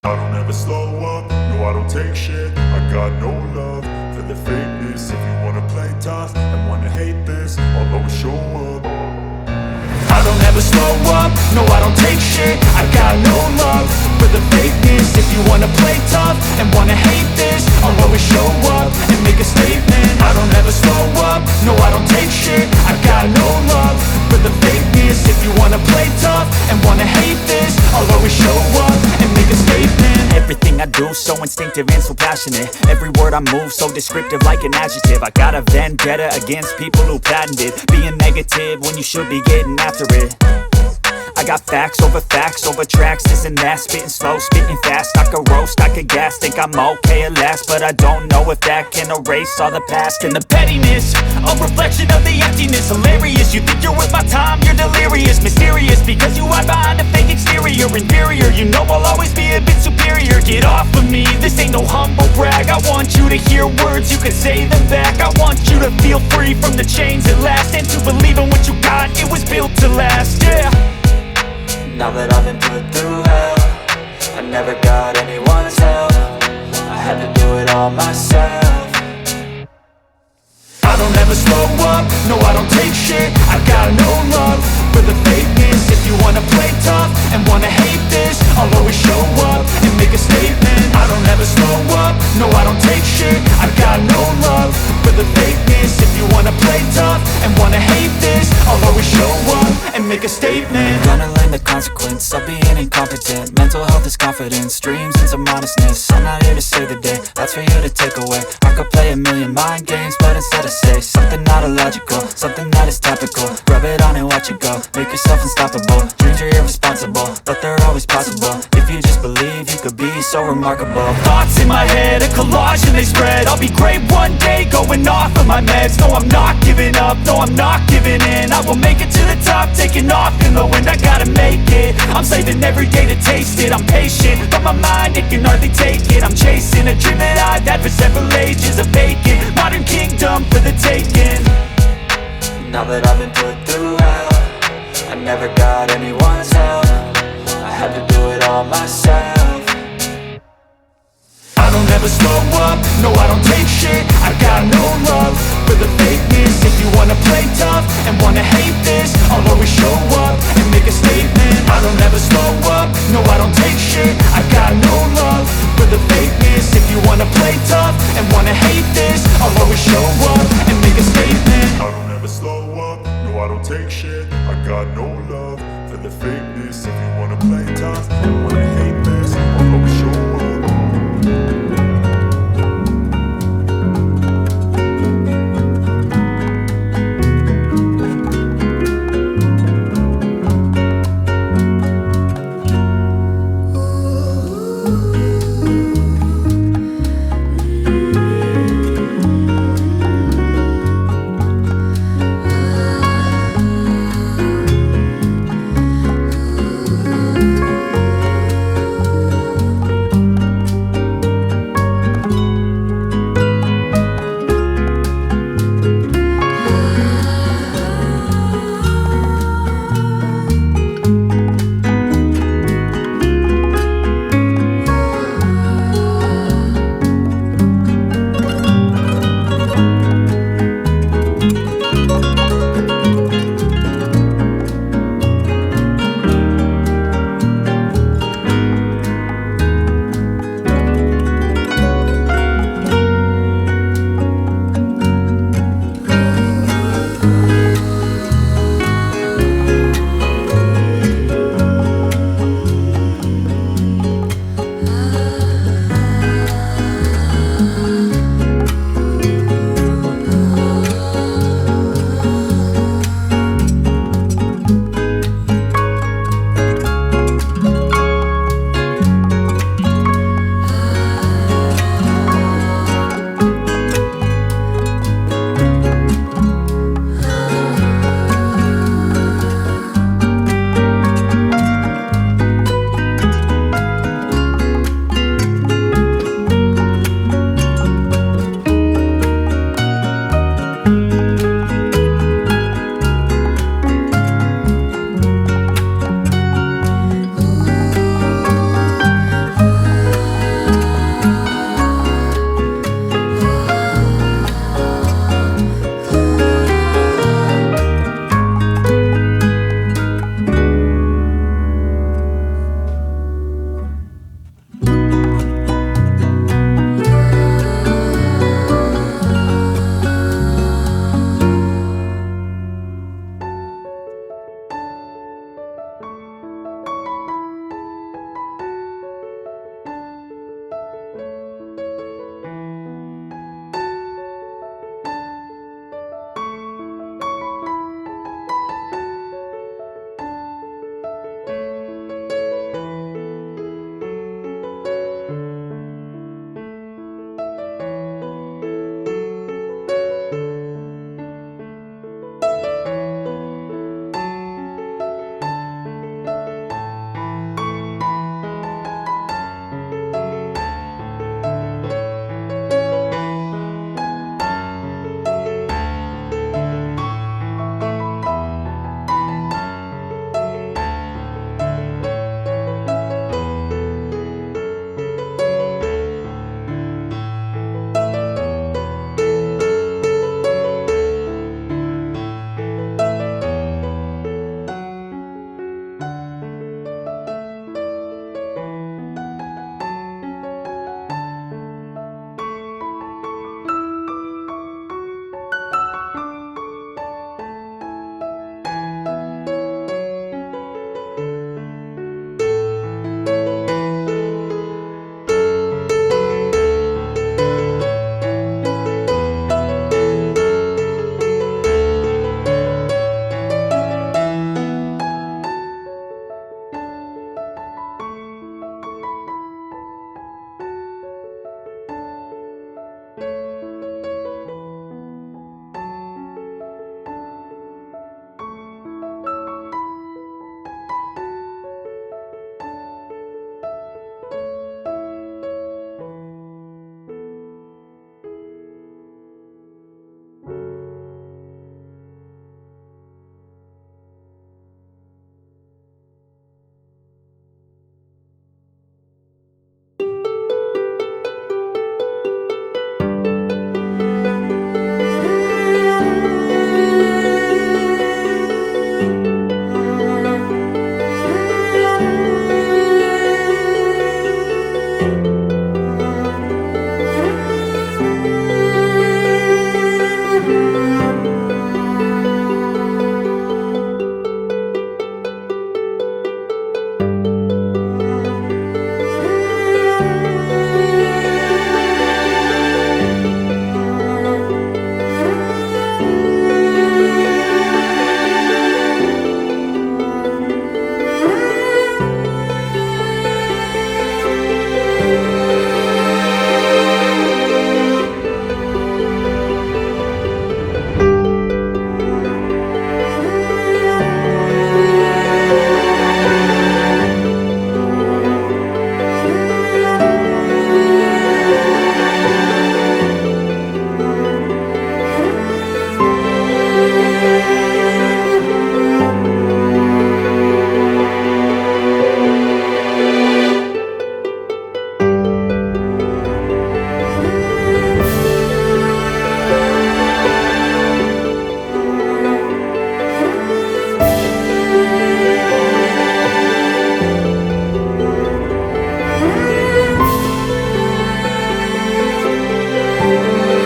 I don't ever slow up, no I don't take shit. I got no love for the fakeness. If you wanna play tough and wanna hate this, I'll always show up. I don't ever slow up, no I don't take shit. I got no love for the fakeness. If you wanna play tough and wanna hate this, I'll always show up and make a statement. I don't ever slow up, no I don't take shit. I got no love for the fakeness. If you wanna play tough and wanna hate this, I'll always show up and make a statement. Everything I do so instinctive and so passionate. Every word I move so descriptive like an adjective. I got a vendetta against people who patented being negative when you should be getting after it. I got facts over tracks, this and that. Spitting slow, spitting fast. I could roast, I could gas. Think I'm okay at last, but I don't know if that can erase all the past. And the pettiness, a reflection of the emptiness. Hilarious, you think you're worth my time, you're delirious. Mysterious, because you hide behind a fake exterior. Inferior, you know I'll always be a bit superior. Get off of me, this ain't no humble brag. I want you to hear words, you can say them back. I want you to feel free from the chains at last, and to believe in what you got, it was built to last, yeah. Now that I've been put through hell, I never got anyone's help. I had to do it all myself. I don't ever slow up, no I don't take shit. I got no love for the fakeness. If you wanna play tough and wanna hate this, I'll always show up and make a statement. I don't ever slow up, no I don't take shit. I got no love for the fakeness. If you wanna play tough and wanna hate this, I'll always show up and make a statement. Gonna learn the consequence of being incompetent. Mental health is confidence, dreams and some honestness. I'm not here to save the day, that's for you to take away. I could play a million mind games, but instead I say something not illogical, something that is topical. Rub it on and watch it go, make yourself unstoppable. Dreams are irresponsible, but they're always possible. If you just believe, you could be so remarkable. Thoughts in my head, a collage and they spread. I'll be great one day, going off of my meds. No, I'm not giving up, no, I'm not giving in. I will make it to the top, taking off in the wind. I gotta make it, I'm saving every day to taste it. I'm patient, but my mind, it can hardly take it. I'm chasing a dream that I've had for several ages. A vacant, modern kingdom for the taking. Now that I've been put through hell, I never got anyone's help. I had to do it all myself. I don't ever slow up, no I don't take shit. I got no love for the fakeness. If you wanna play tough and wanna hate this, I'll always show up and make a statement. I don't ever slow up, no I don't take shit. I got no love for the fakeness. If you wanna play tough and wanna hate this, I'll always show up and make a statement. I don't ever slow up, no I don't take shit. I got no love for the fakeness. If you wanna play tough and wanna hate this,